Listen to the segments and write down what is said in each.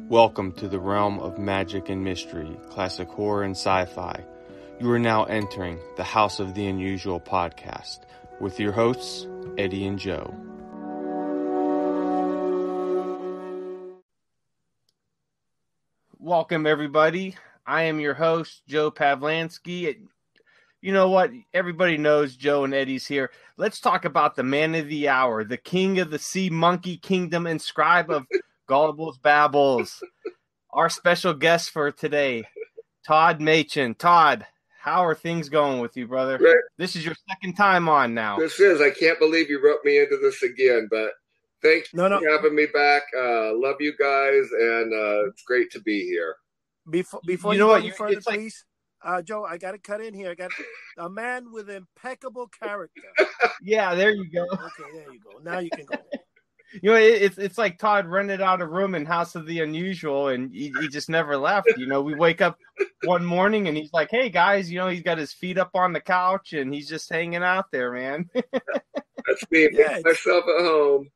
Welcome to the realm of magic and mystery, classic horror and sci-fi. You are now entering the House of the Unusual podcast with your hosts, Eddie and Joe. Welcome, everybody. I am your host, Joe Pavlansky. You know what? Everybody knows Joe and Eddie's here. Let's talk about the man of the hour, the king of the sea monkey kingdom and scribe of Gullible's Babbles. Our special guest for today, Todd Machin. Todd, how are things going with you, brother? Right. This is your second time on now. This is. I can't believe you wrote me into this again, but thanks for having me back. Love you guys, and it's great to be here. Before you go any further, please, Joe, I got to cut in here. I got a man with impeccable character. Yeah, there you go. Okay, there you go. Now you can go. You know, it's like Todd rented out a room in House of the Unusual, and he just never left. You know, we wake up one morning, and he's like, hey, guys, you know, he's got his feet up on the couch, and he's just hanging out there, man. That's me. Yeah, myself at home.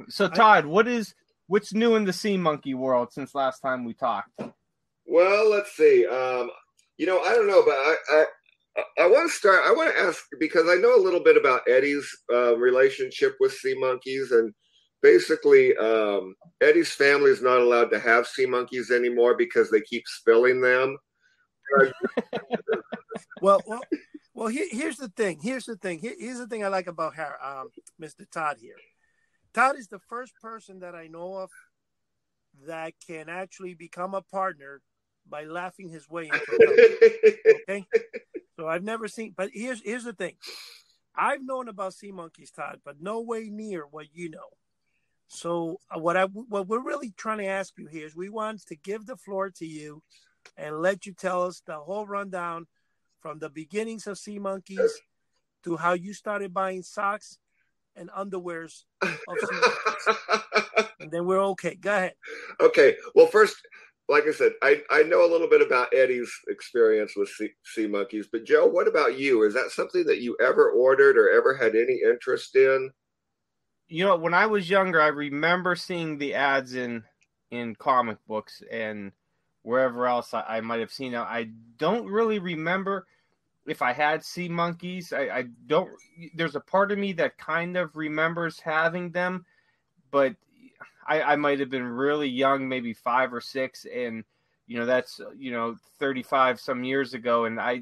So, Todd, what's new in the sea monkey world since last time we talked? Well, let's see. You know, I don't know, but I want to ask, because I know a little bit about Eddie's relationship with sea monkeys, and basically Eddie's family is not allowed to have sea monkeys anymore because they keep spilling them. Well, here's the thing. Here's the thing I like about Mr. Todd here. Todd is the first person that I know of that can actually become a partner by laughing his way into it. Okay? So I've never seen, but here's the thing. I've known about sea monkeys, Todd, but no way near what you know. So what we're really trying to ask you here is we want to give the floor to you and let you tell us the whole rundown from the beginnings of sea monkeys to how you started buying socks and underwears of sea monkeys. And then we're okay. Go ahead. Okay. Well, first, like I said, I know a little bit about Eddie's experience with sea monkeys, but Joe, what about you? Is that something that you ever ordered or ever had any interest in? You know, when I was younger, I remember seeing the ads in comic books and wherever else I might have seen them. I don't really remember if I had sea monkeys. I don't. There's a part of me that kind of remembers having them, but I might have been really young, maybe 5 or 6, and that's 35 some years ago, and I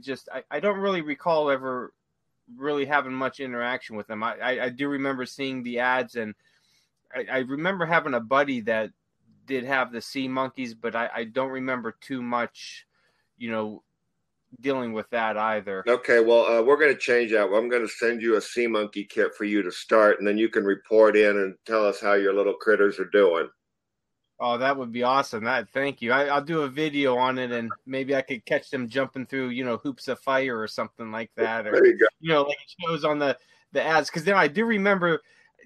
don't really recall ever really having much interaction with them. I do remember seeing the ads, and I remember having a buddy that did have the sea monkeys, but I don't remember too much, dealing with that either. Okay, well, we're going to change that. I'm going to send you a sea monkey kit for you to start, and then you can report in and tell us how your little critters are doing. Oh, that would be awesome. Thank you. I'll do a video on it, and maybe I could catch them jumping through, hoops of fire or something like that. Or, there you go. Like it shows on the ads. Because then I do remember,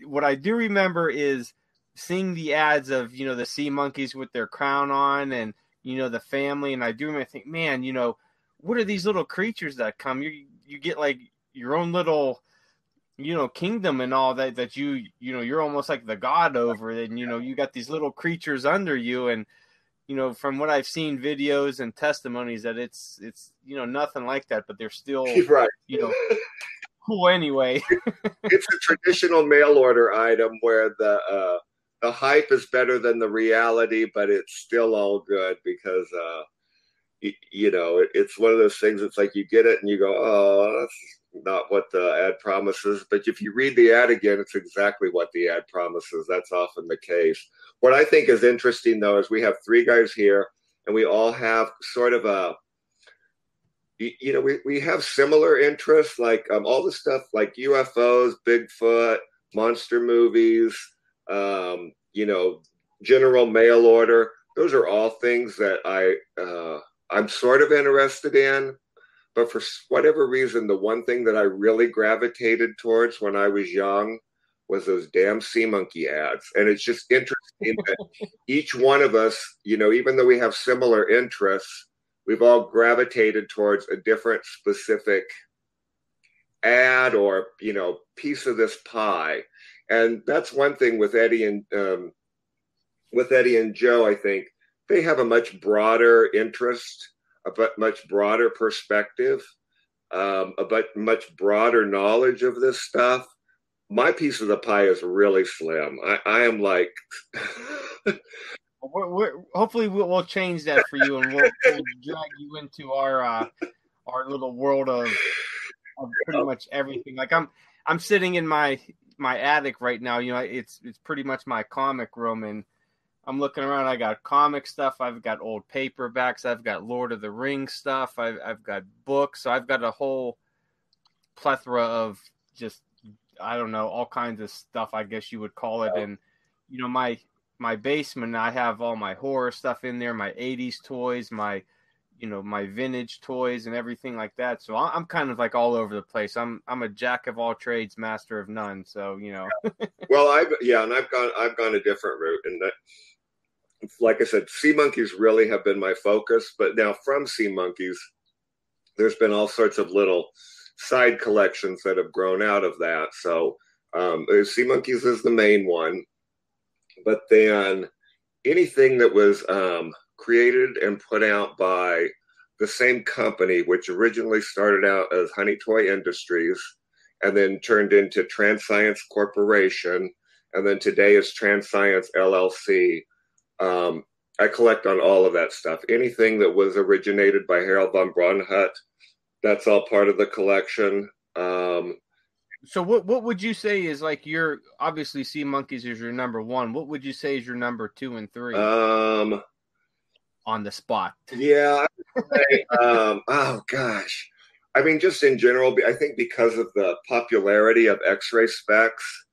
what I do remember is seeing the ads of, the sea monkeys with their crown on and, the family. And I do remember think, man, what are these little creatures that come? You get like your own little, kingdom and all that you're almost like the god over it. And, you got these little creatures under you. And, from what I've seen videos and testimonies that it's nothing like that, but they're still, right. Cool anyway. It's a traditional mail order item where the hype is better than the reality, but it's still all good because, it's one of those things. It's like you get it and you go, oh, that's not what the ad promises. But if you read the ad again, it's exactly what the ad promises. That's often the case. What I think is interesting, though, is we have 3 guys here, and we all have sort of we have similar interests, like all the stuff like UFOs, Bigfoot, monster movies, general mail order. Those are all things that I'm sort of interested in, but for whatever reason, the one thing that I really gravitated towards when I was young was those damn sea monkey ads. And it's just interesting that each one of us, even though we have similar interests, we've all gravitated towards a different specific ad or, piece of this pie. And that's one thing with Eddie and with Eddie and Joe, I think they have a much broader interest, a much broader perspective, a much broader knowledge of this stuff. My piece of the pie is really slim. I am like, hopefully we'll change that for you, and we'll drag you into our little world of pretty much everything. Like I'm sitting in my attic right now. You know, it's pretty much my comic room, and I'm looking around. I got comic stuff. I've got old paperbacks. I've got Lord of the Rings stuff. I've got books. So I've got a whole plethora of just, I don't know, all kinds of stuff, I guess you would call it. And, you know, my basement, I have all my horror stuff in there, my 80s toys, my vintage toys and everything like that. So I'm kind of like all over the place. I'm a jack of all trades, master of none. So, you know. Well, I've gone a different route, and that, like I said, Sea Monkeys really have been my focus. But now from Sea Monkeys, there's been all sorts of little side collections that have grown out of that. So Sea Monkeys is the main one. But then anything that was created and put out by the same company, which originally started out as Honey Toy Industries and then turned into Transscience Corporation, and then today is Transscience LLC. I collect on all of that stuff. Anything that was originated by Harold von Braunhut, that's all part of the collection. So what would you say is like your, obviously Sea Monkeys is your number one. What would you say is your number 2 and 3? On the spot. Yeah. Oh gosh. I mean, just in general, I think because of the popularity of X-ray specs,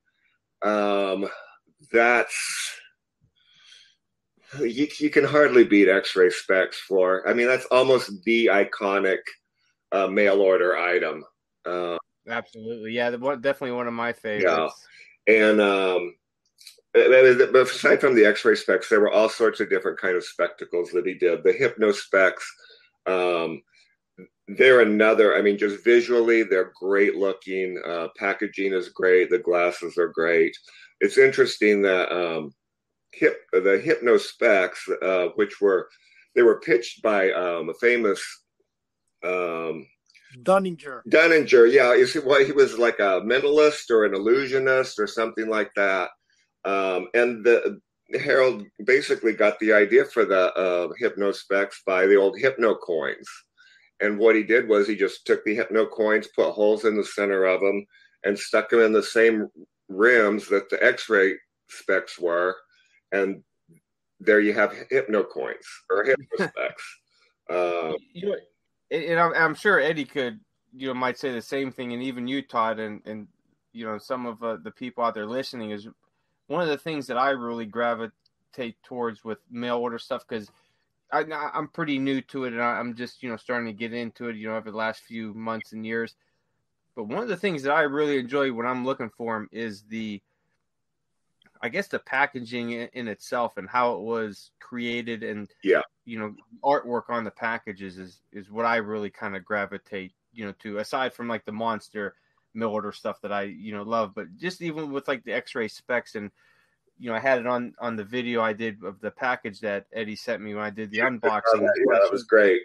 that's, you can hardly beat X-ray specs for. I mean, that's almost the iconic mail order item. Absolutely, yeah, definitely one of my favorites. Yeah, and but aside from the X-ray specs, there were all sorts of different kind of spectacles that he did. The Hypno specs, they're another. I mean, just visually, they're great looking. Packaging is great. The glasses are great. It's interesting that the Hypno specs, which were pitched by a famous Dunninger. Yeah. You see, he was like a mentalist or an illusionist or something like that. And Harold basically got the idea for the Hypno specs by the old Hypno coins. And what he did was he just took the Hypno coins, put holes in the center of them, and stuck them in the same rims that the X-ray specs were. And there you have Hypno coins or Hypno specs. And I'm sure Eddie could, might say the same thing, and even you, Todd, and some of the people out there listening, is one of the things that I really gravitate towards with mail order stuff, because I'm pretty new to it, and I'm just starting to get into it over the last few months and years. But one of the things that I really enjoy when I'm looking for them is the packaging in itself and how it was created, and artwork on the packages is what I really kind of gravitate to, aside from like the monster mail order stuff that I love. But just even with like the X-ray specs, and I had it on the video I did of the package that Eddie sent me when I did the unboxing. That was great.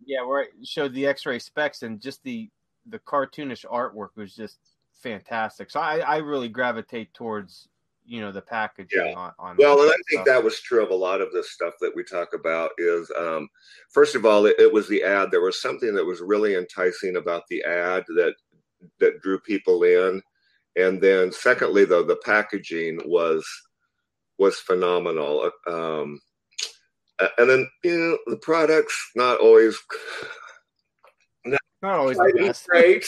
Yeah, where I showed the X-ray specs, and just the cartoonish artwork was just fantastic. So I really gravitate towards the packaging on well, and I think that was true of a lot of this stuff that we talk about. Is first of all, it was the ad. There was something that was really enticing about the ad that drew people in, and then secondly, though, the packaging was phenomenal. And then the products not always the best. Great.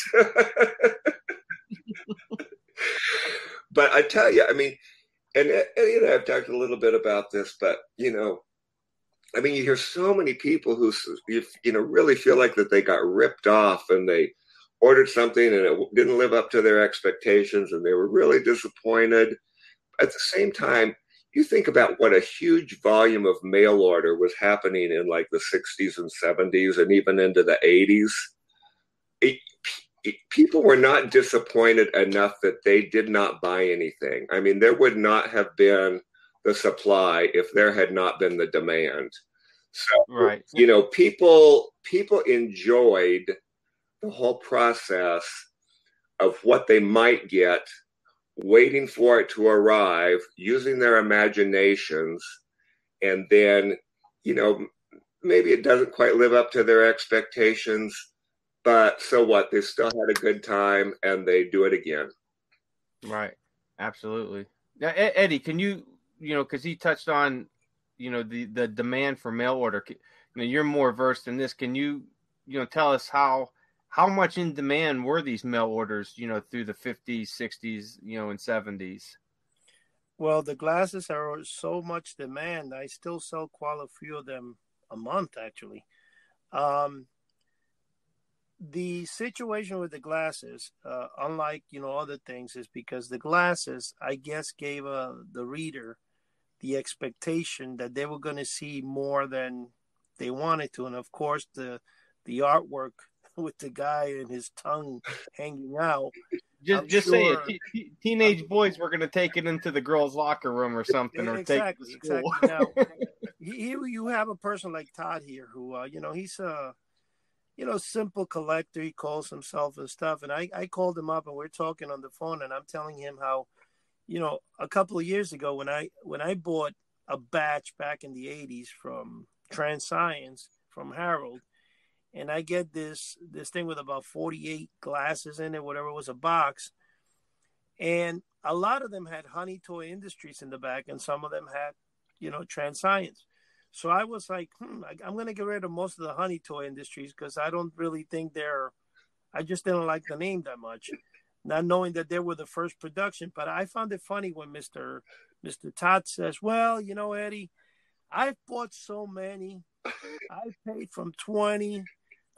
But I tell you, I mean, and I've talked a little bit about this, but I mean, you hear so many people who really feel like that they got ripped off, and they ordered something and it didn't live up to their expectations, and they were really disappointed. At the same time, you think about what a huge volume of mail order was happening in like the 60s and 70s and even into the 80s. People were not disappointed enough that they did not buy anything. I mean, there would not have been the supply if there had not been the demand. So, Right. people enjoyed the whole process of what they might get, waiting for it to arrive, using their imaginations, and then, maybe it doesn't quite live up to their expectations, but so what? They still had a good time, and they do it again. Right. Absolutely. Now, Eddie, can you, because he touched on, the demand for mail order. You're more versed in this. Can you, tell us how much in demand were these mail orders, through the 50s, 60s, and 70s? Well, the glasses are so much demand. I still sell quite a few of them a month, actually. The situation with the glasses, unlike other things, is because the glasses, I guess, gave the reader the expectation that they were going to see more than they wanted to, and of course, the artwork with the guy and his tongue hanging out. Just say it. Teenage boys were going to take it into the girls' locker room or something, or exactly, take it to school. Exactly. Now, you have a person like Todd here who, he's a simple collector. He calls himself and stuff. And I called him up and we're talking on the phone, and I'm telling him how, a couple of years ago when I bought a batch back in the 80s from Transcience from Harold, and I get this thing with about 48 glasses in it, whatever it was, a box. And a lot of them had Honey Toy Industries in the back, and some of them had, Transcience. So I was like, I'm going to get rid of most of the Honey Toy Industries because I don't really think I just didn't like the name that much, not knowing that they were the first production. But I found it funny when Mr. Todd says, well, Eddie, I've bought so many. I paid from 20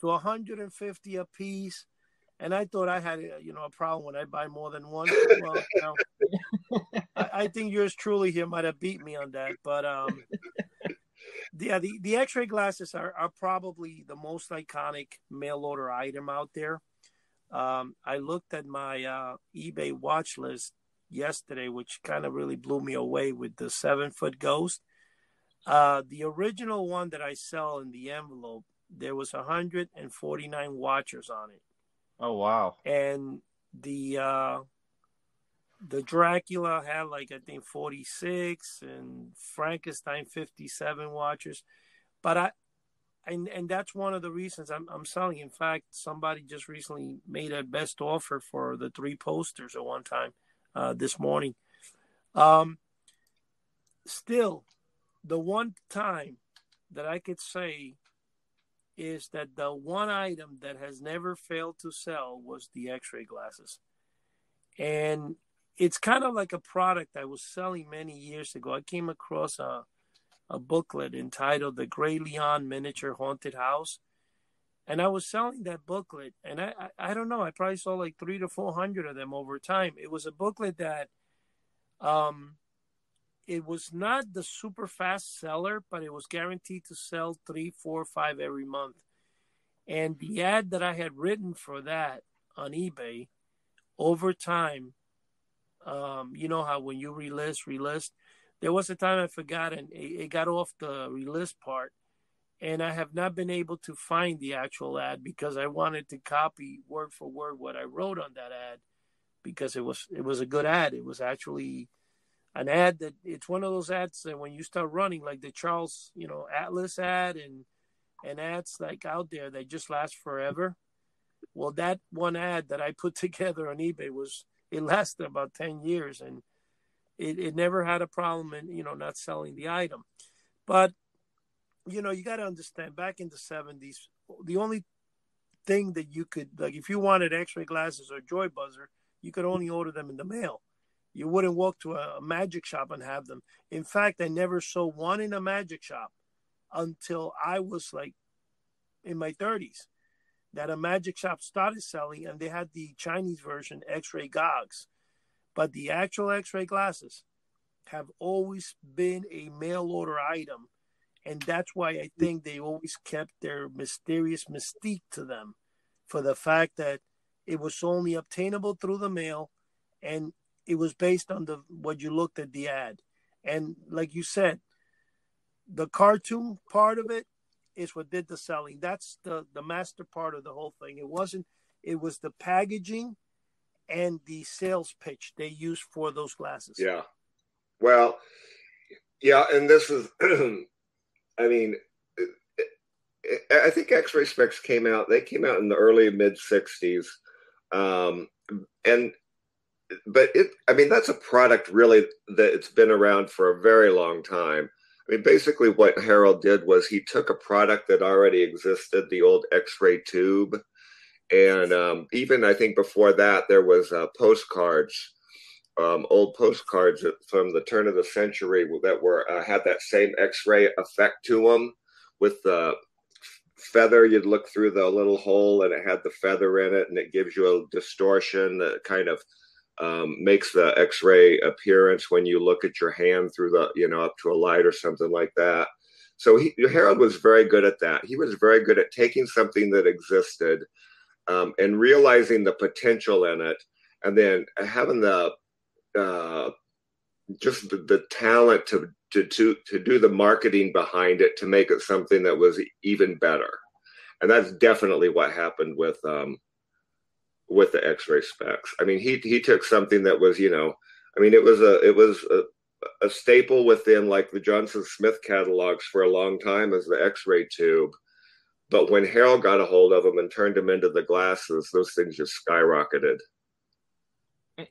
to 150 a piece. And I thought I had, a problem when I buy more than one. Well, I think yours truly here might have beat me on that. But yeah, the X-ray glasses are probably the most iconic mail order item out there. I looked at my eBay watch list yesterday, which kind of really blew me away with the 7-foot Ghost. The original one that I sell in the envelope, there was 149 watchers on it. Oh, wow. And the Dracula had I think 46, and Frankenstein 57 watchers. But and that's one of the reasons I'm selling. In fact, somebody just recently made a best offer for the 3 posters at one time this morning. Still, the one time that I could say is that the one item that has never failed to sell was the X-ray glasses. And it's kind of like a product I was selling many years ago. I came across a booklet entitled The Grey Leon Miniature Haunted House. And I was selling that booklet. And I don't know, I probably saw 300 to 400 of them over time. It was a booklet that it was not the super fast seller, but it was guaranteed to sell 3, 4, 5 every month. And the ad that I had written for that on eBay, over time, you know how when you relist, there was a time I forgot and it got off the relist part. And I have not been able to find the actual ad because I wanted to copy word for word what I wrote on that ad because it was a good ad. It was actually an ad that it's one of those ads that when you start running, like the Charles, Atlas ad and ads out there, they just last forever. Well, that one ad that I put together on eBay it lasted about 10 years and it never had a problem in, not selling the item. But, you got to understand back in the 70s, the only thing that you could, if you wanted X-ray glasses or Joy Buzzer, you could only order them in the mail. You wouldn't walk to a magic shop and have them. In fact, I never saw one in a magic shop until I was in my 30s that a magic shop started selling, and they had the Chinese version X-ray gogs. But the actual X-ray glasses have always been a mail order item, and that's why I think they always kept their mysterious mystique to them, for the fact that it was only obtainable through the mail, and it was based on what you looked at the ad. And like you said, the cartoon part of it is what did the selling. That's the master part of the whole thing. It wasn't. It was the packaging and the sales pitch they used for those glasses. Yeah. Well, yeah, and this is, I mean, I think X-ray specs came out. They came out in the early mid '60s, and but I mean, that's a product really that it's been around for a very long time. I mean, basically, what Harold did was he took a product that already existed, the old X-ray tube, and even I think before that there was postcards. Old postcards from the turn of the century that were had that same X-ray effect to them, with the feather. You'd look through the little hole, and it had the feather in it, and it gives you a distortion that kind of makes the X-ray appearance when you look at your hand through the up to a light or something like that. So Harold was very good at that. He was very good at taking something that existed and realizing the potential in it, and then having the just the talent to do the marketing behind it to make it something that was even better. And that's definitely what happened with the X-ray specs. I mean, he took something that was, I mean, it was a staple within like the Johnson Smith catalogs for a long time as the X-ray tube. But when Harold got a hold of them and turned them into the glasses, those things just skyrocketed.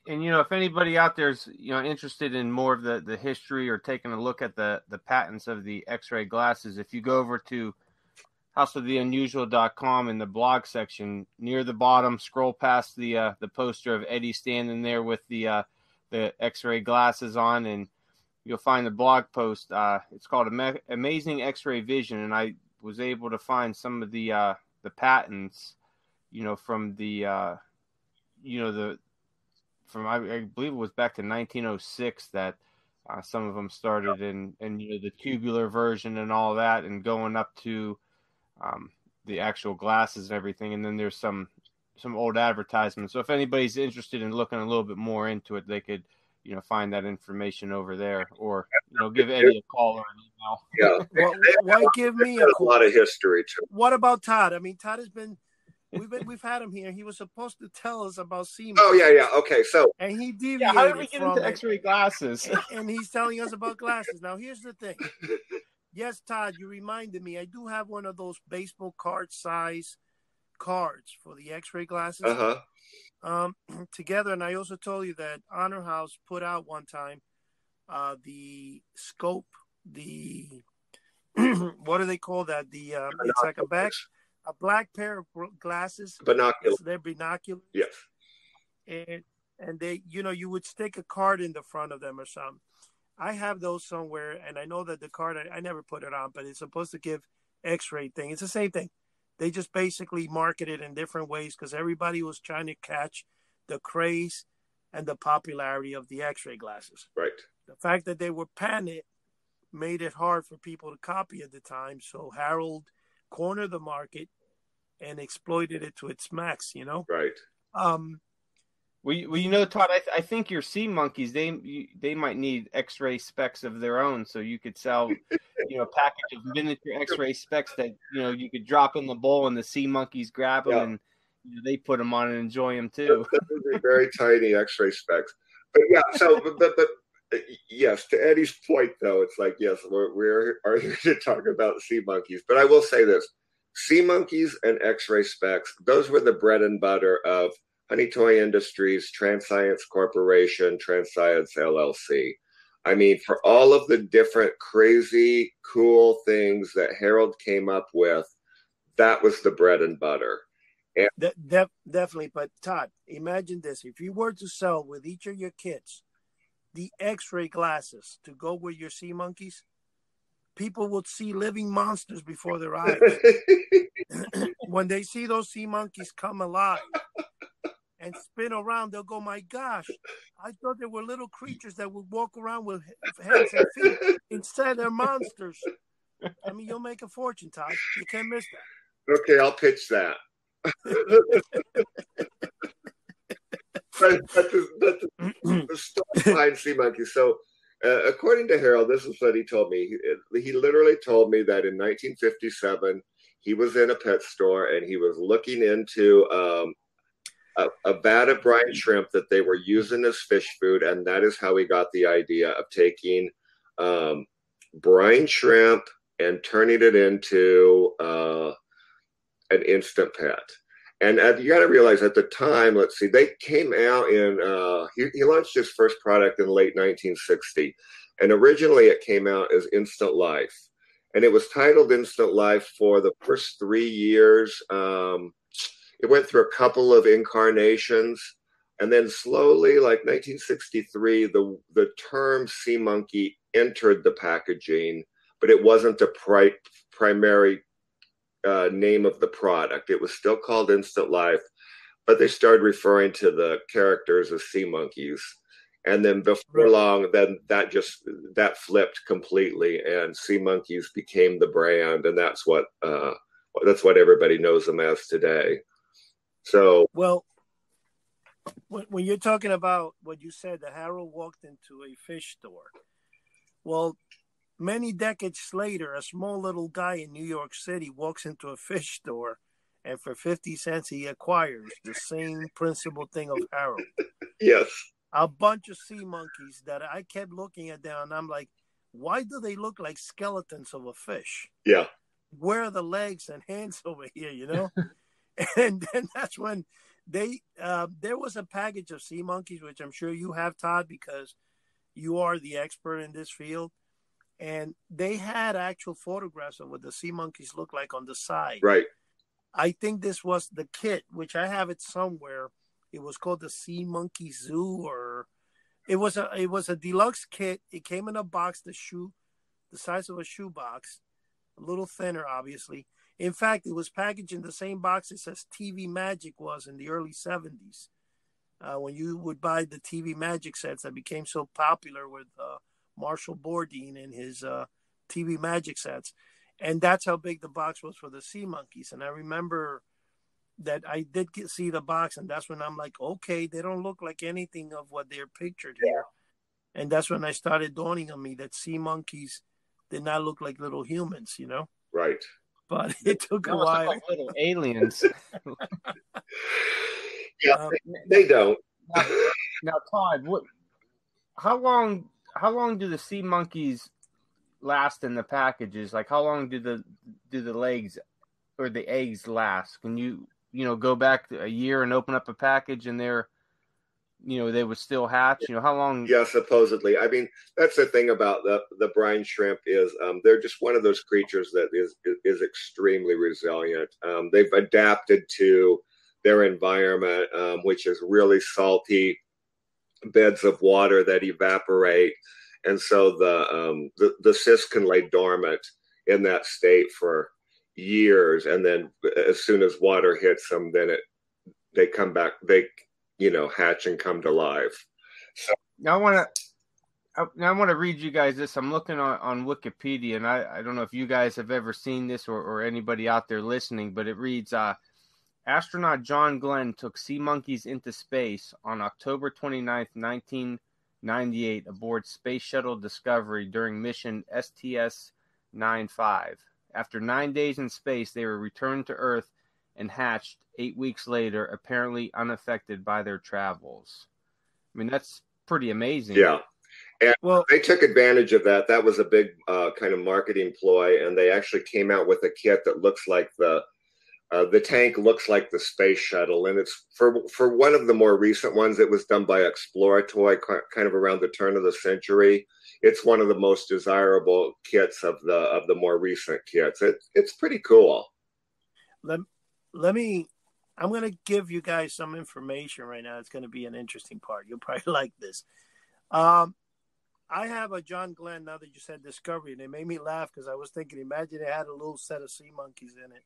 And if anybody out there is interested in more of the history or taking a look at the patents of the X-ray glasses, if you go over to houseoftheunusual.com in the blog section, near the bottom, scroll past the poster of Eddie standing there with the X-ray glasses on, and you'll find the blog post. It's called Amazing X-Ray Vision, and I was able to find some of the patents, from the from I believe it was back to 1906 that some of them started, and the tubular version and all that, and going up to the actual glasses and everything. And then there's some old advertisements. So if anybody's interested in looking a little bit more into it, they could find that information over there, or give Eddie a call or an email. Yeah. Why give me a call? A lot of history too. What about Todd? I mean, Todd has been. We've had him here. He was supposed to tell us about CMOS. Oh yeah. Okay, so and he deviated. Yeah, how did we get into X-ray glasses? And he's telling us about glasses. Now here's the thing. Yes, Todd, you reminded me. I do have one of those baseball card size cards for the X-ray glasses. Together, and I also told you that Honor House put out one time the scope, the what do they call that? It's like a black pair of glasses. Binoculars. They're binoculars. Yes. And they, you would stick a card in the front of them or something. I have those somewhere, and I know that the card, I never put it on, but it's supposed to give X-ray thing. It's the same thing. They just basically market it in different ways because everybody was trying to catch the craze and the popularity of the X-ray glasses. Right. The fact that they were patented made it hard for people to copy at the time. So Harold cornered the market and exploited it to its max, Right. Well, Todd, I think your sea monkeys, they might need X-ray specs of their own, so you could sell, a package of miniature X-ray specs that you could drop in the bowl and the sea monkeys grab them and they put them on and enjoy them too. Very tiny X-ray specs, but yeah. So, but yes, to Eddie's point though, it's like yes, we're here to talk about sea monkeys, but I will say this: sea monkeys and X-ray specs, those were the bread and butter of Honey Toy Industries, Transscience Corporation, Transscience LLC. I mean, for all of the different crazy, cool things that Harold came up with, that was the bread and butter. And definitely. But Todd, imagine this. If you were to sell with each of your kids the X-ray glasses to go with your sea monkeys, people would see living monsters before their eyes. When they see those sea monkeys come alive and spin around, they'll go, my gosh, I thought they were little creatures that would walk around with hands and feet. Instead, they're monsters. I mean, you'll make a fortune, Todd. You can't miss that. Okay, I'll pitch that. That's the story behind sea monkeys. So According to Harold, this is what he told me. He literally told me that in 1957, he was in a pet store and he was looking into a vat of brine shrimp that they were using as fish food, and that is how he got the idea of taking brine shrimp and turning it into an instant pet. And you got to realize at the time, let's see, they came out in, he launched his first product in late 1960. And originally it came out as Instant Life. And it was titled Instant Life for the first 3 years. It went through a couple of incarnations. And then slowly, like 1963, the term sea monkey entered the packaging, but it wasn't the primary name of the product. It was still called Instant Life, but they started referring to the characters as sea monkeys. And then before long, then that flipped completely, and sea monkeys became the brand, and that's what everybody knows them as today. So, well, when you're talking about what you said, that Harold walked into a fish store, well, many decades later, a small little guy in New York City walks into a fish store, and for 50 cents, he acquires the same principal thing of Harold. Yes. A bunch of sea monkeys that I kept looking at them, and I'm like, why do they look like skeletons of a fish? Yeah. Where are the legs and hands over here, you know? And then that's when there was a package of sea monkeys, which I'm sure you have, Todd, because you are the expert in this field. And they had actual photographs of what the sea monkeys look like on the side. Right. I think this was the kit, which I have it somewhere. It was called the Sea Monkey Zoo, or it was a deluxe kit. It came in a box, the size of a shoebox, a little thinner, obviously. In fact, it was packaged in the same box as TV Magic was in the early 70s. When you would buy the TV Magic sets that became so popular with Marshall Bourdin and his TV Magic sets. And that's how big the box was for the sea monkeys. And I remember that I did see the box, and that's when I'm like, okay, they don't look like anything of what they're pictured here. And that's when I started dawning on me that sea monkeys did not look like little humans, you know? Right. But it took a while. Like little aliens. Yeah, they don't. Now, Todd, how long do the sea monkeys last in the packages? Like, how long do the legs or the eggs last? Can you go back a year and open up a package and they would still hatch? How long? Yeah, supposedly. I mean, that's the thing about the brine shrimp is they're just one of those creatures that is extremely resilient. They've adapted to their environment, which is really salty beds of water that evaporate, and so the cyst can lay dormant in that state for years, and then as soon as water hits them, then they come back. They hatch and come to life. So now I want to read you guys this. I'm looking on Wikipedia, and I don't know if you guys have ever seen this or anybody out there listening, but it reads, astronaut John Glenn took sea monkeys into space on October 29th, 1998 aboard Space Shuttle Discovery during mission STS-95. After 9 days in space, they were returned to Earth and hatched 8 weeks later, apparently unaffected by their travels. I mean, that's pretty amazing. Yeah. And they took advantage of that. That was a big kind of marketing ploy, and they actually came out with a kit that looks like the tank looks like the space shuttle, and it's for one of the more recent ones. It was done by Exploratoy, kind of around the turn of the century. It's one of the most desirable kits of the more recent kits. It's pretty cool. I'm going to give you guys some information right now. It's going to be an interesting part. You'll probably like this. I have a John Glenn, now that you said Discovery, and it made me laugh because I was thinking, imagine it had a little set of sea monkeys in it.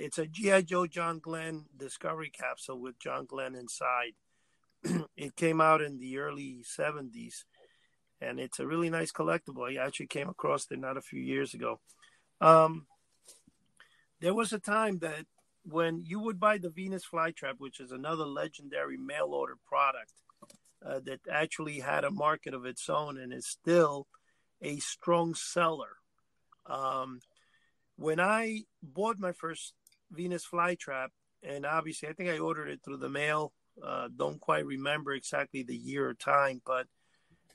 It's a G.I. Joe John Glenn Discovery capsule with John Glenn inside. It came out in the early 70s, and it's a really nice collectible. I actually came across it not a few years ago. There was a time that when you would buy the Venus flytrap, which is another legendary mail order product, that actually had a market of its own and is still a strong seller. When I bought my first Venus flytrap, and obviously I think I ordered it through the mail, don't quite remember exactly the year or time, but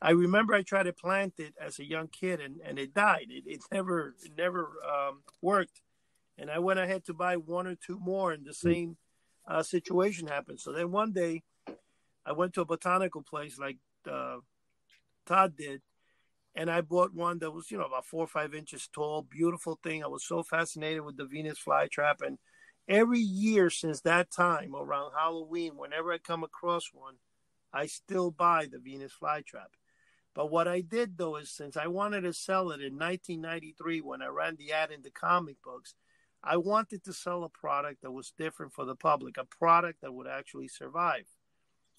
I remember I tried to plant it as a young kid and it died. It never worked. And I went ahead to buy one or two more, and the same situation happened. So then one day I went to a botanical place like Todd did, and I bought one that was, about 4 or 5 inches tall, beautiful thing. I was so fascinated with the Venus flytrap. And every year since that time, around Halloween, whenever I come across one, I still buy the Venus flytrap. But what I did, though, is since I wanted to sell it in 1993 when I ran the ad in the comic books, I wanted to sell a product that was different for the public, a product that would actually survive.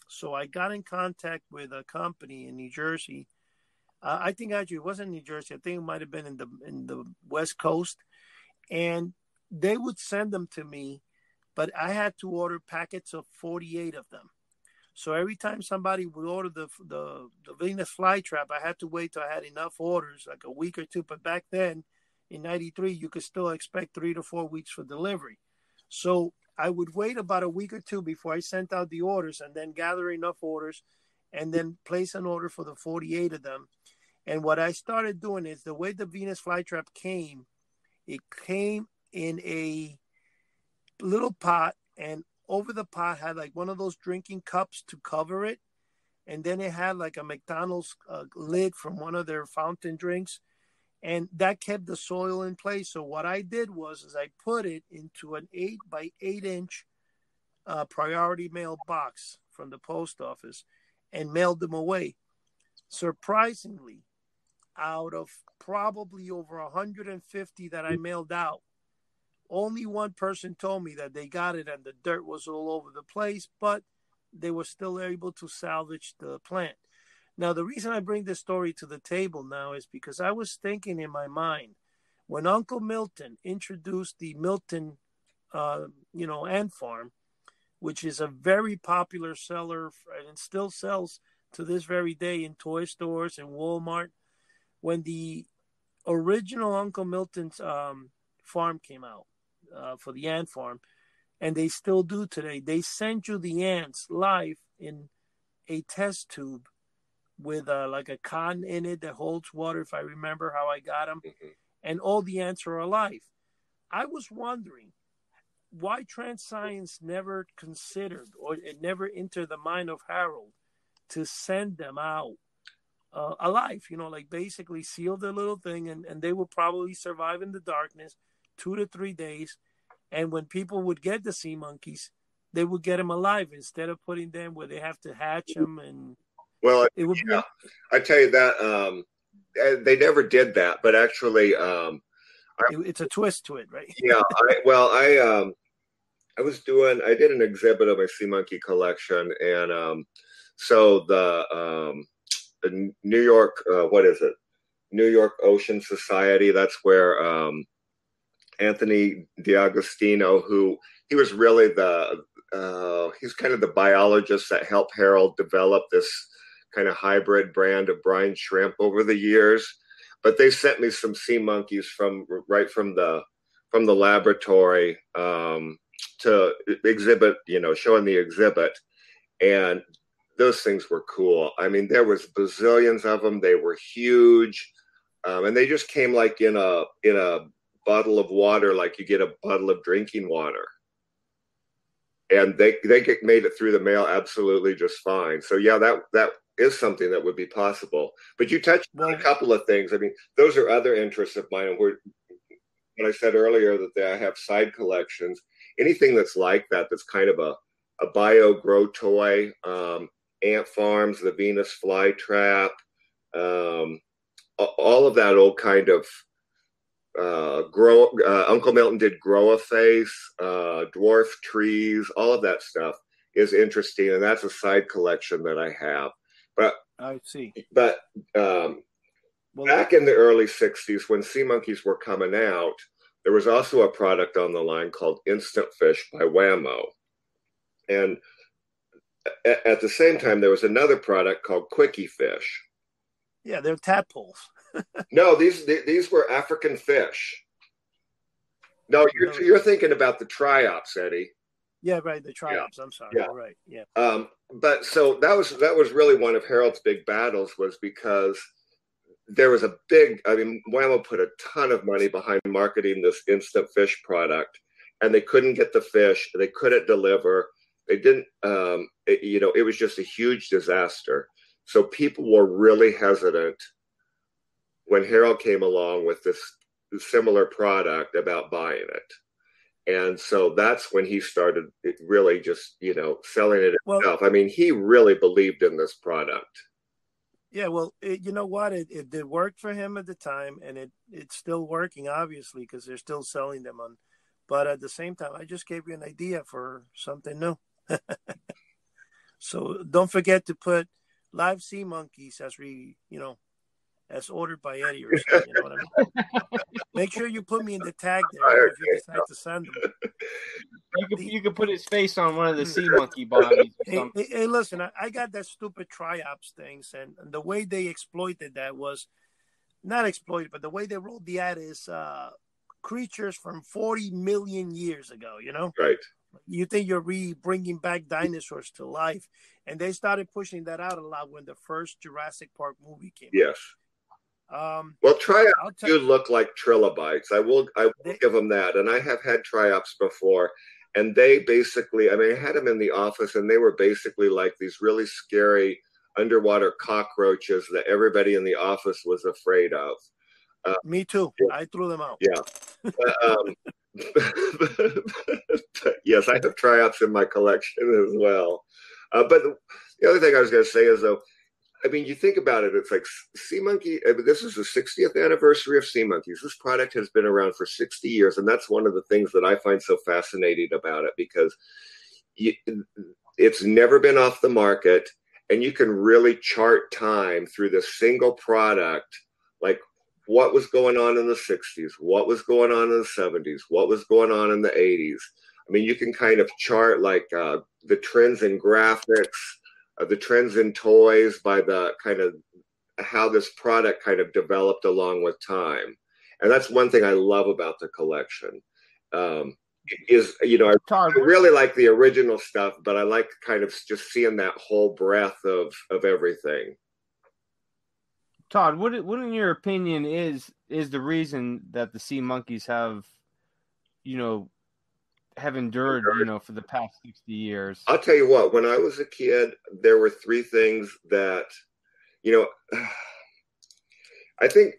So I got in contact with a company in New Jersey. I think actually it wasn't New Jersey. I think it might have been in the West Coast. And they would send them to me, but I had to order packets of 48 of them. So every time somebody would order the Venus flytrap, I had to wait till I had enough orders, like a week or two. But back then, in 93, you could still expect 3 to 4 weeks for delivery. So I would wait about a week or two before I sent out the orders and then gather enough orders and then place an order for the 48 of them. And what I started doing is the way the Venus flytrap came, it came in a little pot, and over the pot had like one of those drinking cups to cover it. And then it had like a McDonald's lid from one of their fountain drinks. And that kept the soil in place. So what I did was I put it into an 8 by 8 inch priority mail box from the post office and mailed them away. Surprisingly, out of probably over 150 that I mailed out, only one person told me that they got it and the dirt was all over the place, but they were still able to salvage the plant. Now, the reason I bring this story to the table now is because I was thinking in my mind, when Uncle Milton introduced the Milton, ant farm, which is a very popular seller and still sells to this very day in toy stores and Walmart. When the original Uncle Milton's farm came out for the ant farm, and they still do today, they send you the ants live in a test tube with like a cotton in it that holds water, if I remember how I got them, and all the ants are alive. I was wondering why TransScience never considered, or it never entered the mind of Harold to send them out alive, like basically seal the little thing, and they would probably survive in the darkness 2 to 3 days. And when people would get the sea monkeys, they would get them alive instead of putting them where they have to hatch them. And it would be. I tell you that they never did that, but actually, it's a twist to it, right? Yeah. I did an exhibit of my sea monkey collection, and so the New York, New York Ocean Society. That's where Anthony D'Agostino, he was really he's kind of the biologist that helped Harold develop this kind of hybrid brand of brine shrimp over the years. But they sent me some sea monkeys from the laboratory to exhibit, showing the exhibit. And those things were cool. I mean, there was bazillions of them. They were huge. And they just came like in a bottle of water, like you get a bottle of drinking water. And they made it through the mail absolutely just fine. So yeah, that is something that would be possible. But you touched on a couple of things. I mean, those are other interests of mine. When I said earlier that I have side collections, anything that's like that, that's kind of a bio grow toy, ant farms, the Venus flytrap, all of that old kind of Uncle Milton did grow-a-face, dwarf trees, all of that stuff is interesting, and that's a side collection that I have. But I see. But back in the early 60s, when sea monkeys were coming out, there was also a product on the line called Instant Fish by Wham-O. And at the same time, there was another product called Quickie Fish. Yeah, they're tadpoles. No, these were African fish. No, you're thinking about the triops, Eddie. Yeah, right. The triops. Yeah. I'm sorry. Yeah. You're right. Yeah. But so that was really one of Harold's big battles, was because there was a big, I mean, Whammo put a ton of money behind marketing this instant fish product, and they couldn't get the fish. They couldn't deliver. They didn't, it was just a huge disaster. So people were really hesitant when Harold came along with this similar product about buying it. And so that's when he started really just, selling it himself. I mean, he really believed in this product. Yeah, well, you know what? It did work for him at the time, and it's still working, obviously, because they're still selling them on. But at the same time, I just gave you an idea for something new. So don't forget to put live sea monkeys as ordered by Eddie or something. You know what I mean? Make sure you put me in the tag there if you decide to send them. You could put his face on one of the sea monkey bodies or something. Hey, listen, I got that stupid triops things, and the way they exploited that was not exploited, but the way they wrote the ad is creatures from 40 million years ago, Right. You think you're bringing back dinosaurs to life, and they started pushing that out a lot when the first Jurassic Park movie came out. Yes. Well, triops do look like trilobites. I will give them that. And I have had triops before, and they basically, I mean, I had them in the office, and they were basically like these really scary underwater cockroaches that everybody in the office was afraid of. Me too. Yeah. I threw them out. Yeah. Yes, I have triops in my collection as well. But the other thing I was going to say is, though, I mean, you think about it, it's like Sea Monkey, this is the 60th anniversary of Sea Monkeys. This product has been around for 60 years, and that's one of the things that I find so fascinating about it, because it's never been off the market, and you can really chart time through this single product, like what was going on in the 60s, what was going on in the 70s, what was going on in the 80s. I mean, you can kind of chart like the trends in graphics, the trends in toys by the kind of how this product kind of developed along with time. And that's one thing I love about the collection. I really like the original stuff, but I like kind of just seeing that whole breadth of everything. Todd, what in your opinion is the reason that the sea monkeys have endured, for the past 60 years? I'll tell you what, when I was a kid, there were three things that, I think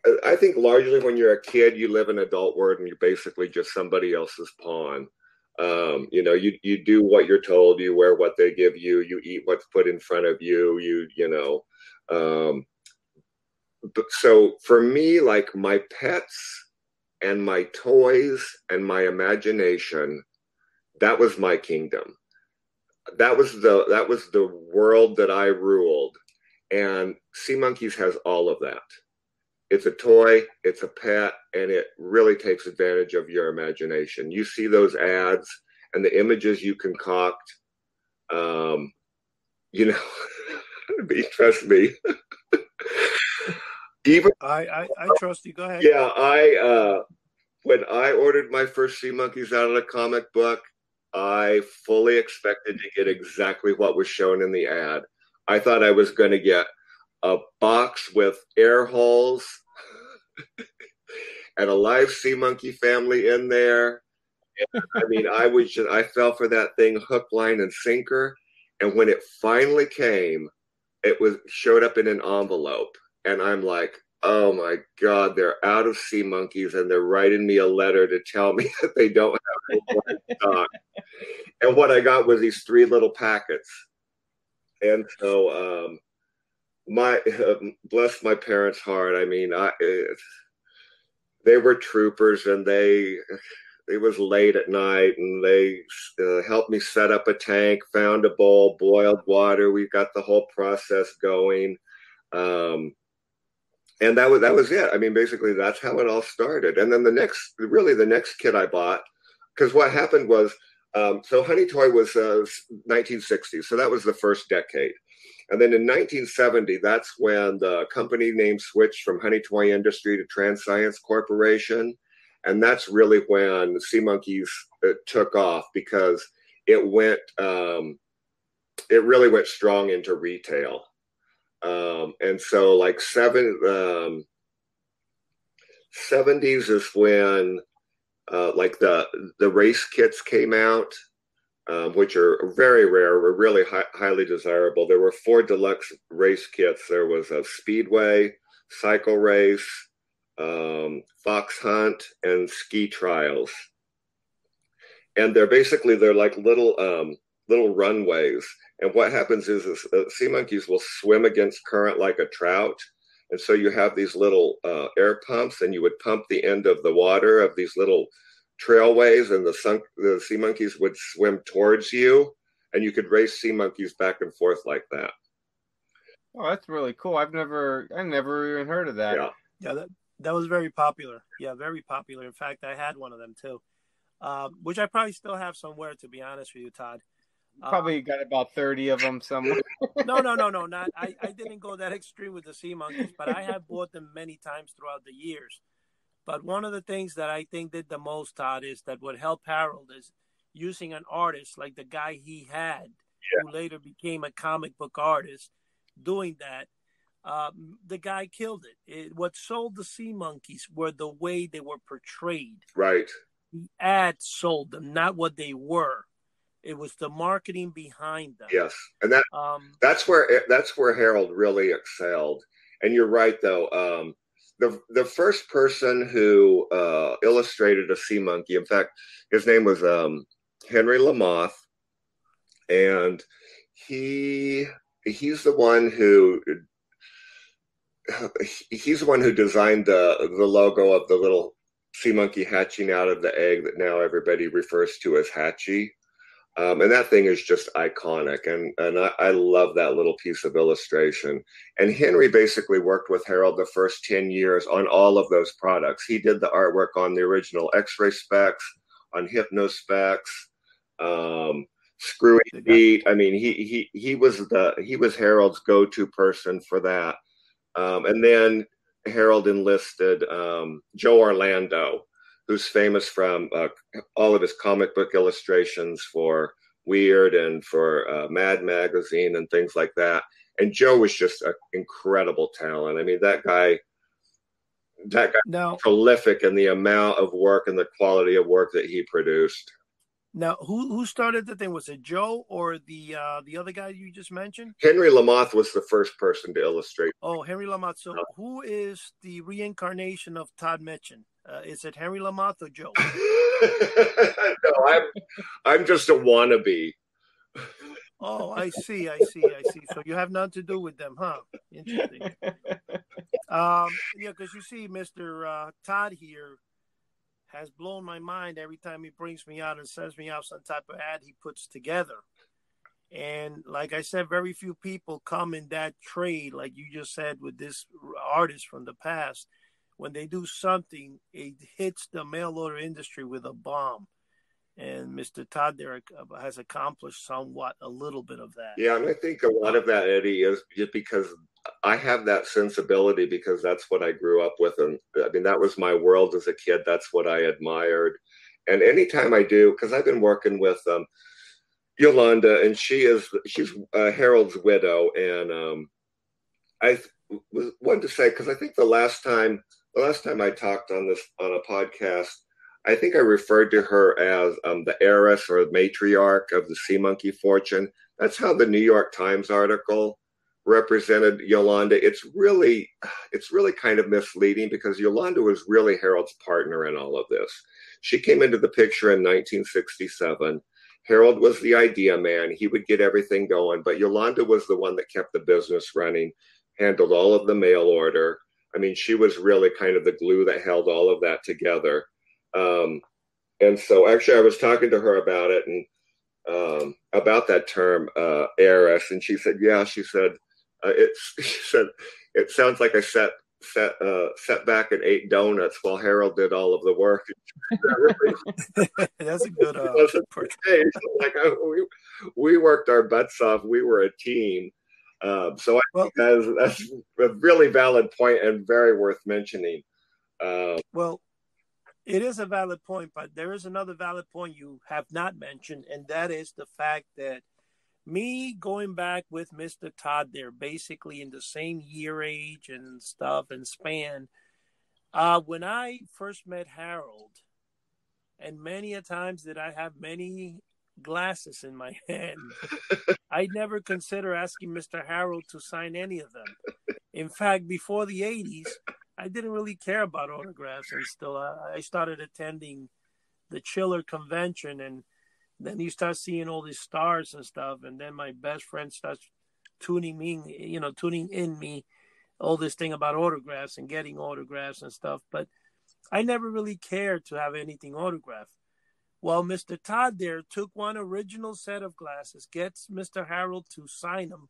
largely when you're a kid, you live in adult world and you're basically just somebody else's pawn. You do what you're told, you wear what they give you, you eat what's put in front of you, so for me, like my pets and my toys and my imagination, that was my kingdom. That was the world that I ruled. And Sea Monkeys has all of that. It's a toy, it's a pet, and it really takes advantage of your imagination. You see those ads and the images you concoct, trust me. Even I trust you. Go ahead. Yeah, when I ordered my first Sea Monkeys out of the comic book, I fully expected to get exactly what was shown in the ad. I thought I was going to get a box with air holes and a live sea monkey family in there. I mean, I fell for that thing hook, line, and sinker. And when it finally came, it showed up in an envelope. And I'm like, oh my God, they're out of sea monkeys and they're writing me a letter to tell me that they don't have any stock. And what I got was these 3 little packets. And so, bless my parents' heart. I mean, they were troopers, and it was late at night, and they helped me set up a tank, found a bowl, boiled water. We got the whole process going. And that was it. I mean, basically that's how it all started. And then the next kit I bought, because what happened was So Honey Toy was 1960, so that was the first decade. And then in 1970, that's when the company name switched from Honey Toy Industry to Transscience Corporation. And that's really when Sea Monkeys took off, because it really went strong into retail. And so like 70s is when like the race kits came out, which are very rare, were really highly desirable. There were 4 deluxe race kits. There was a Speedway, Cycle Race, Fox Hunt, and Ski Trials. And they're like little runways. And what happens is sea monkeys will swim against current like a trout. And so you have these little air pumps, and you would pump the end of the water of these little trailways, and the sea monkeys would swim towards you, and you could race sea monkeys back and forth like that. Oh, that's really cool. I never even heard of that. Yeah, that was very popular. Yeah, very popular. In fact, I had one of them too, which I probably still have somewhere, to be honest with you, Todd. Probably got about 30 of them somewhere. No. Not I didn't go that extreme with the sea monkeys, but I have bought them many times throughout the years. But one of the things that I think did the most, Todd, is that what helped Harold is using an artist like the guy he had, who later became a comic book artist, doing that. The guy killed it. What sold the sea monkeys were the way they were portrayed. Right. The ads sold them, not what they were. It was the marketing behind them. Yes, and that's where Harold really excelled. And you're right, though. The first person who illustrated a sea monkey, in fact, his name was Henry Lamoth, and he's the one who designed the logo of the little sea monkey hatching out of the egg that now everybody refers to as Hatchie. And that thing is just iconic, and I love that little piece of illustration. And Henry basically worked with Harold the first 10 years on all of those products. He did the artwork on the original X-ray specs, on Hypno specs, Screwy Feet. I mean, he was Harold's go-to person for that. And then Harold enlisted Joe Orlando, who's famous from all of his comic book illustrations for Weird and for Mad Magazine and things like that. And Joe was just an incredible talent. I mean, that guy was prolific in the amount of work and the quality of work that he produced. Now, who started the thing? Was it Joe or the other guy you just mentioned? Henry Lamoth was the first person to illustrate. Oh, Henry Lamoth. So who is the reincarnation of Todd Mitchin? Is it Henry Lamoth or Joe? No, I'm just a wannabe. Oh, I see. So you have nothing to do with them, huh? Interesting. Because you see, Mr. Todd here has blown my mind every time he brings me out and sends me out some type of ad he puts together. And like I said, very few people come in that trade, like you just said, with this artist from the past. When they do something, it hits the mail order industry with a bomb. And Mr. Todd Derrick has accomplished somewhat a little bit of that. Yeah, and I think a lot of that, Eddie, is just because I have that sensibility because that's what I grew up with. And I mean, that was my world as a kid. That's what I admired. And anytime I do, because I've been working with Yolanda, and she's Harold's widow. And I wanted to say, because I think the last time I talked on a podcast, I think I referred to her as the heiress or matriarch of the sea monkey fortune. That's how the New York Times article represented Yolanda. It's really kind of misleading because Yolanda was really Harold's partner in all of this. She came into the picture in 1967. Harold was the idea man. He would get everything going, but Yolanda was the one that kept the business running, handled all of the mail order. I mean, she was really kind of the glue that held all of that together. And so actually I was talking to her about it and about that term heiress. And she said, it sounds like I set sat back and ate donuts while Harold did all of the work. That's a good like we worked our butts off. We were a team. So I think that's a really valid point and very worth mentioning. Well, it is a valid point, but there is another valid point you have not mentioned, and that is the fact that me going back with Mr. Todd, they're basically in the same year age and stuff and span. When I first met Harold, and many a times that I have many glasses in my hand, I never consider asking Mr. Harold to sign any of them. In fact, before the 80s, I didn't really care about autographs, and still I started attending the Chiller convention, and then you start seeing all these stars and stuff, and then my best friend starts tuning in me all this thing about autographs and getting autographs and stuff, but I never really cared to have anything autographed. Well, Mr. Todd there took one original set of glasses, gets Mr. Harold to sign them,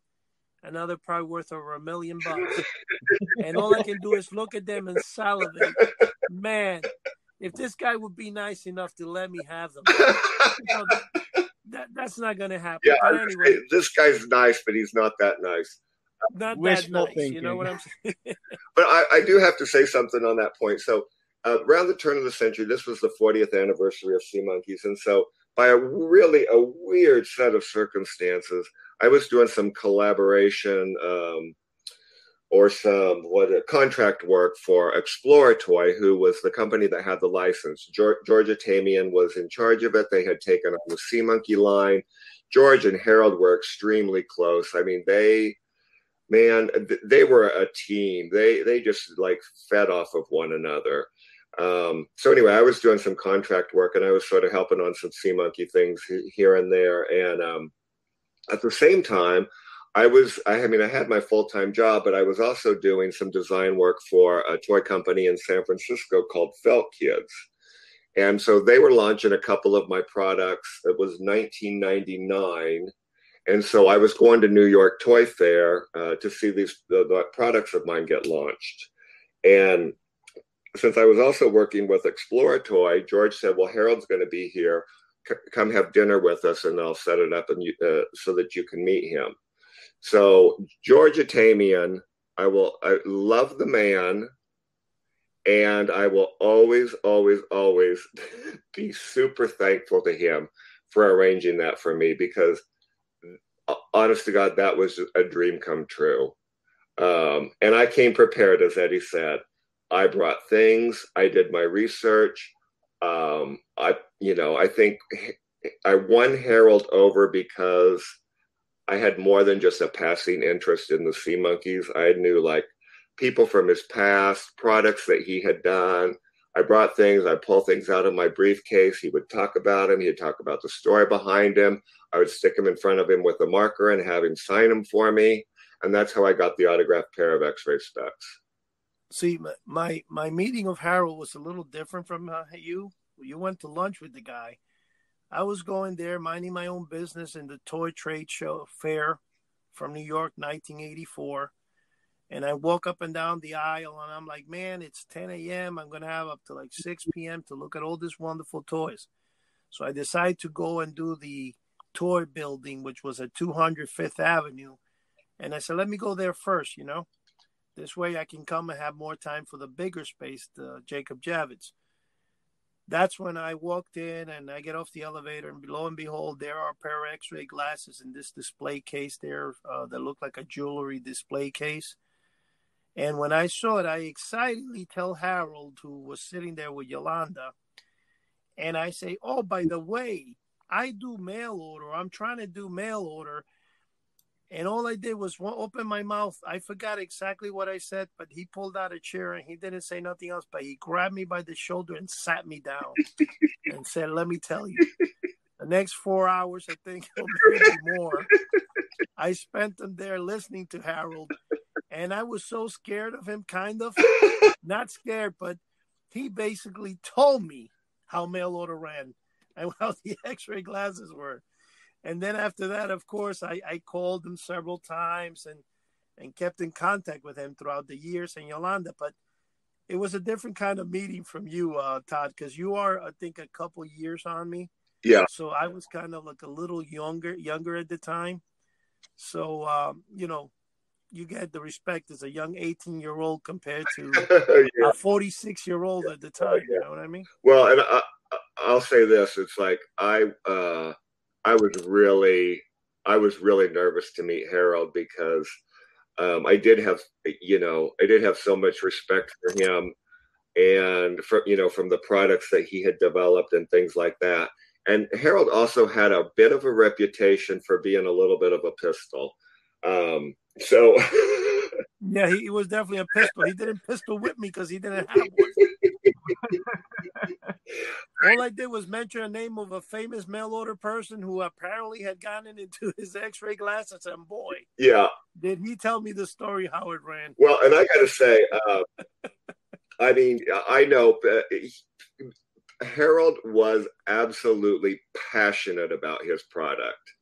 another probably worth over $1 million. And all I can do is look at them and salivate. Man, if this guy would be nice enough to let me have them, that's not going to happen. Yeah, but anyway, this guy's nice, but he's not that nice. Not that nice, thinking. You know what I'm saying? But I do have to say something on that point. So around the turn of the century, this was the 40th anniversary of Sea Monkeys. And so by a weird set of circumstances, I was doing some collaboration or some contract work for Exploratoy, who was the company that had the license. Georgia Tamian was in charge of it. They had taken on the Sea Monkey line. George and Harold were extremely close. I mean, they were a team. They just like fed off of one another. So anyway, I was doing some contract work, and I was sort of helping on some Sea Monkey things here and there. And at the same time, I had my full-time job, but I was also doing some design work for a toy company in San Francisco called Felt Kids. And so they were launching a couple of my products. It was 1999. And so I was going to New York Toy Fair to see the products of mine get launched. And since I was also working with Exploratoy, George said, well, Harold's going to be here. Come have dinner with us, and I'll set it up so that you can meet him. So Georgia Tamian, I love the man, and I will always, always, always be super thankful to him for arranging that for me, because honest to God, that was a dream come true. And I came prepared, as Eddie said. I brought things. I did my research. I think I won Harold over because I had more than just a passing interest in the Sea Monkeys. I knew like people from his past, products that he had done. I brought things. I pull things out of my briefcase. He would talk about him. He'd talk about the story behind him. I would stick him in front of him with a marker and have him sign them for me. And that's how I got the autographed pair of X-ray specs. See, my meeting of Harold was a little different from you. You went to lunch with the guy. I was going there, minding my own business in the toy trade show fair from New York, 1984. And I walk up and down the aisle, and I'm like, man, it's 10 a.m. I'm going to have up to like 6 p.m. to look at all these wonderful toys. So I decided to go and do the toy building, which was at 200 Fifth Avenue. And I said, let me go there first, This way I can come and have more time for the bigger space, the Jacob Javits. That's when I walked in, and I get off the elevator, and lo and behold, there are a pair of X-ray glasses in this display case there that look like a jewelry display case. And when I saw it, I excitedly tell Harold, who was sitting there with Yolanda, and I say, oh, by the way, I do mail order. I'm trying to do mail order. And all I did was open my mouth. I forgot exactly what I said, but he pulled out a chair, and he didn't say nothing else, but he grabbed me by the shoulder and sat me down and said, let me tell you, the next 4 hours, I think, or maybe more, I spent them there listening to Harold. And I was so scared of him, kind of. Not scared, but he basically told me how mail order ran and how the X-ray glasses were. And then after that, of course, I called him several times, and kept in contact with him throughout the years, and Yolanda. But it was a different kind of meeting from you, Todd, because you are, I think, a couple years on me. Yeah. So I was kind of like a little younger at the time. So, you get the respect as a young 18-year-old compared to Yeah. a 46-year-old at the time. You know what I mean? Well, and I'll say this: it's like I was really nervous to meet Harold because I did have so much respect for him and from the products that he had developed and things like that. And Harold also had a bit of a reputation for being a little bit of a pistol. So yeah, he was definitely a pistol. He didn't pistol whip me because he didn't have one. All I did was mention a name of a famous mail order person who apparently had gotten into his X-ray glasses, and boy, yeah, did he tell me the story how it ran. Well, and I got to say, I mean, I know Harold was absolutely passionate about his product.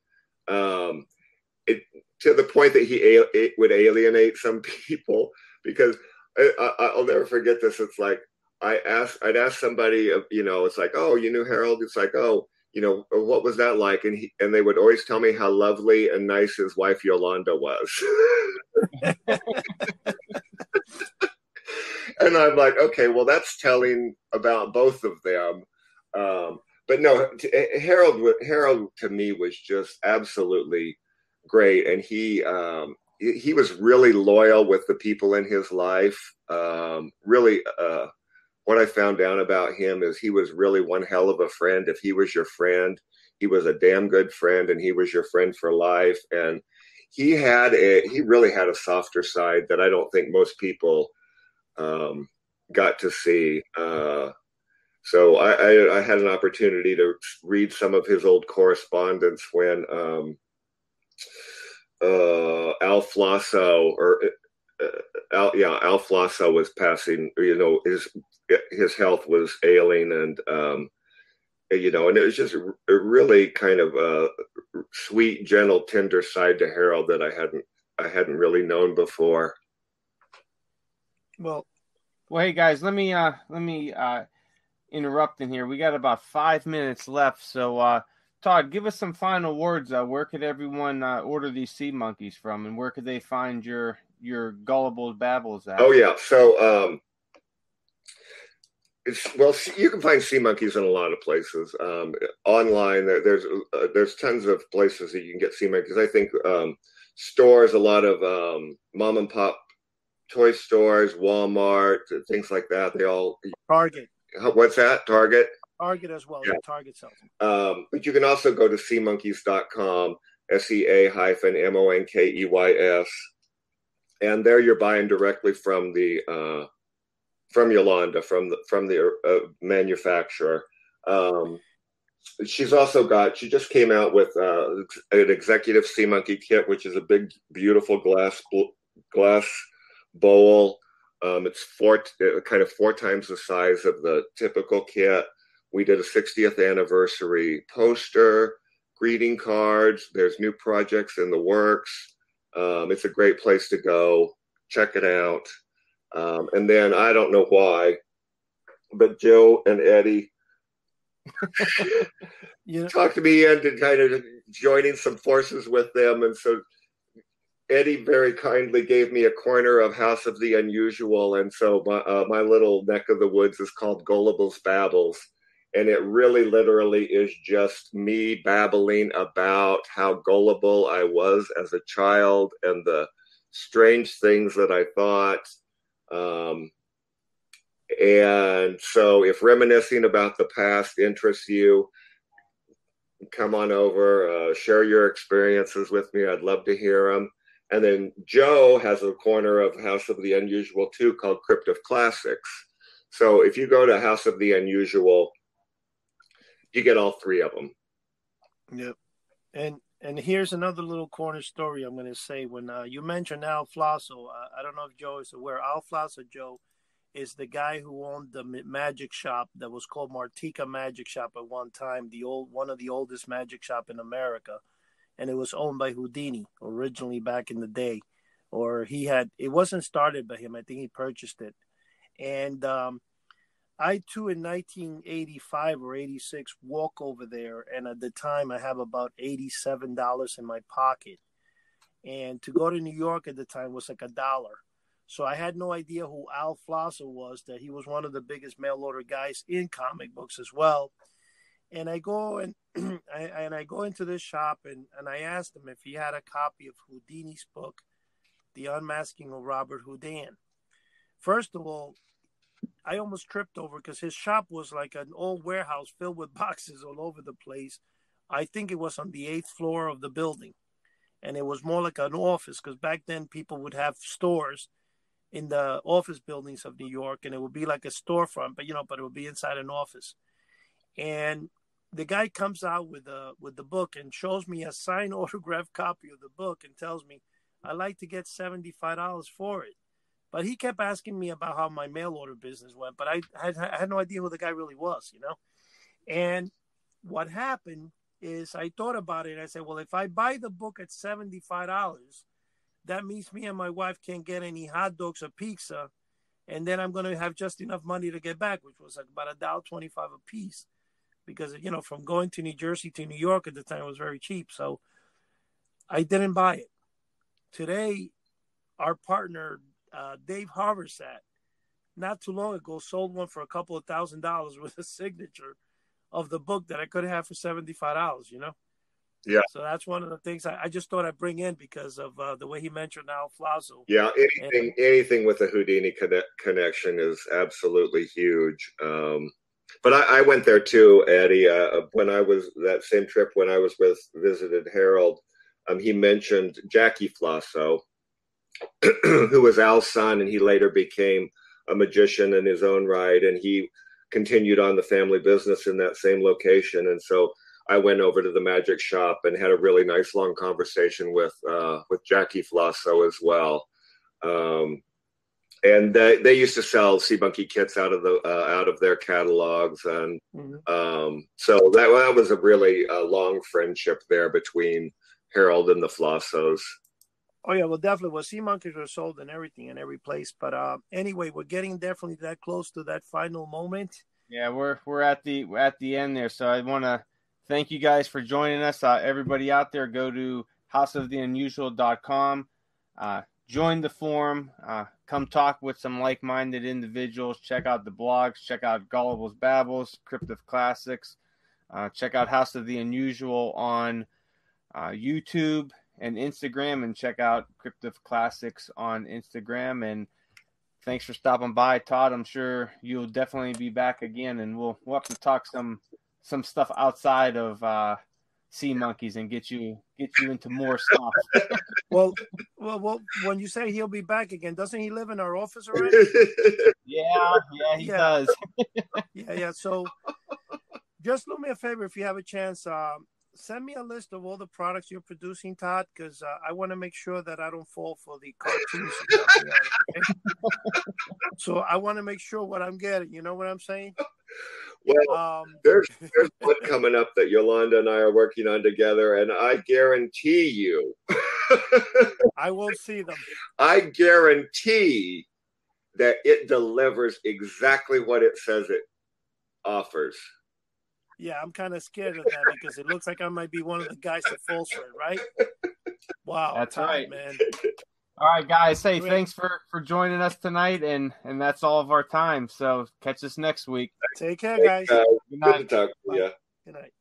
To the point that it would alienate some people, because I'll never forget this. It's like I'd ask somebody, it's like, oh, you knew Harold? It's like, oh, what was that like? And they would always tell me how lovely and nice his wife Yolanda was. And I'm like, okay, well, that's telling about both of them. But no, Harold to me was just absolutely great, and he was really loyal with the people in his life. Really, what I found out about him is he was really one hell of a friend. If he was your friend, he was a damn good friend, and he was your friend for life. And he really had a softer side that I don't think most people got to see. So I had an opportunity to read some of his old correspondence when Al Flosso Al Flosso was passing. His health was ailing, and and it was just a really kind of a sweet, gentle, tender side to Harold that I hadn't really known before. Well, hey guys, let me interrupt in here. We got about 5 minutes left, so Todd, give us some final words. Where could everyone order these sea monkeys from, and where could they find your gullible babbles at? Oh yeah, so you can find sea monkeys in a lot of places. Online, there's tons of places that you can get sea monkeys. I think stores, a lot of mom and pop toy stores, Walmart, things like that. They all Target. What's that? Target. Target as well. Yeah, Target sells them. But you can also go to seamonkeys.com, SEA-MONKEYS, and there you're buying directly from the from Yolanda, from the manufacturer. She just came out with an executive sea monkey kit, which is a big, beautiful glass bowl. It's four times the size of the typical kit. We did a 60th anniversary poster, greeting cards. There's new projects in the works. It's a great place to go. Check it out. And then I don't know why, but Joe and Eddie talked me into kind of joining some forces with them. And so Eddie very kindly gave me a corner of House of the Unusual. And so my little neck of the woods is called Gullible's Babbles. And it really literally is just me babbling about how gullible I was as a child and the strange things that I thought. And so if reminiscing about the past interests you, come on over, share your experiences with me. I'd love to hear them. And then Joe has a corner of House of the Unusual too, called Crypt of Classics. So if you go to House of the Unusual, you get all three of them. Yep. And here's another little corner story I'm going to say. When you mentioned Al Flosso, I don't know if Joe is aware. Al Flosso, Joe, is the guy who owned the magic shop that was called Martika Magic Shop at one time, one of the oldest magic shop in America. And it was owned by Houdini originally back in the day. or it wasn't started by him. I think he purchased it. And I too, in 1985 or 86, walk over there, and at the time I have about $87 in my pocket. And to go to New York at the time was like $1. So I had no idea who Al Flosser was, that he was one of the biggest mail order guys in comic books as well. And I go and I go into this shop, and I asked him if he had a copy of Houdini's book, The Unmasking of Robert Houdin. First of all, I almost tripped over because his shop was like an old warehouse filled with boxes all over the place. I think it was on the 8th floor of the building. And it was more like an office, because back then people would have stores in the office buildings of New York, and it would be like a storefront, but it would be inside an office. And the guy comes out with the book and shows me a signed autographed copy of the book and tells me, I'd like to get $75 for it. But he kept asking me about how my mail order business went, but I had no idea who the guy really was, And what happened is I thought about it, and I said, well, if I buy the book at $75, that means me and my wife can't get any hot dogs or pizza, and then I'm going to have just enough money to get back, which was like about $1.25 a piece, because, from going to New Jersey to New York at the time, it was very cheap. So I didn't buy it. Today, our partner, Dave Harversat, not too long ago, sold one for a couple of $1,000 with a signature of the book that I could have for $75, Yeah. So that's one of the things I just thought I'd bring in because of the way he mentioned Al Flazzo. Yeah, anything with a Houdini connection is absolutely huge. But I went there too, Eddie. When I was that same trip when I was visited Harold, he mentioned Jackie Flasso, who was Al's son, and he later became a magician in his own right, and he continued on the family business in that same location. And so I went over to the magic shop and had a really nice long conversation with Jackie Flasso as well. And they used to sell Sea Monkey kits out of their catalogs, and so that was a really long friendship there between Harold and the Flassos. Oh yeah, well definitely. Well, Sea Monkeys were sold in everything in every place. But anyway, we're getting definitely that close to that final moment. Yeah, we're at the end there. So I want to thank you guys for joining us. Everybody out there, go to houseoftheunusual.com. Join the forum. Come talk with some like-minded individuals. Check out the blogs. Check out Gullible's Babbles, Crypt of Classics. Check out House of the Unusual on YouTube and Instagram, and check out Crypt of Classics on Instagram. And thanks for stopping by, Todd. I'm sure you'll definitely be back again, and we'll have to talk some stuff outside of Sea Monkeys and get you into more stuff. Well, when you say he'll be back again, doesn't he live in our office already? Yeah, he does. Yeah. So just do me a favor, if you have a chance, send me a list of all the products you're producing, Todd, because I want to make sure that I don't fall for the cartoons. Okay? So I want to make sure what I'm getting. You know what I'm saying? Well, there's one coming up that Yolanda and I are working on together, and I guarantee you, I won't see them. I guarantee that it delivers exactly what it says it offers. Yeah, I'm kind of scared of that because it looks like I might be one of the guys that falls for it, right? Wow. That's Todd, right, man. All right, guys. Hey, thanks for joining us tonight, and that's all of our time. So catch us next week. Take care, guys. Good to talk to you. Good night.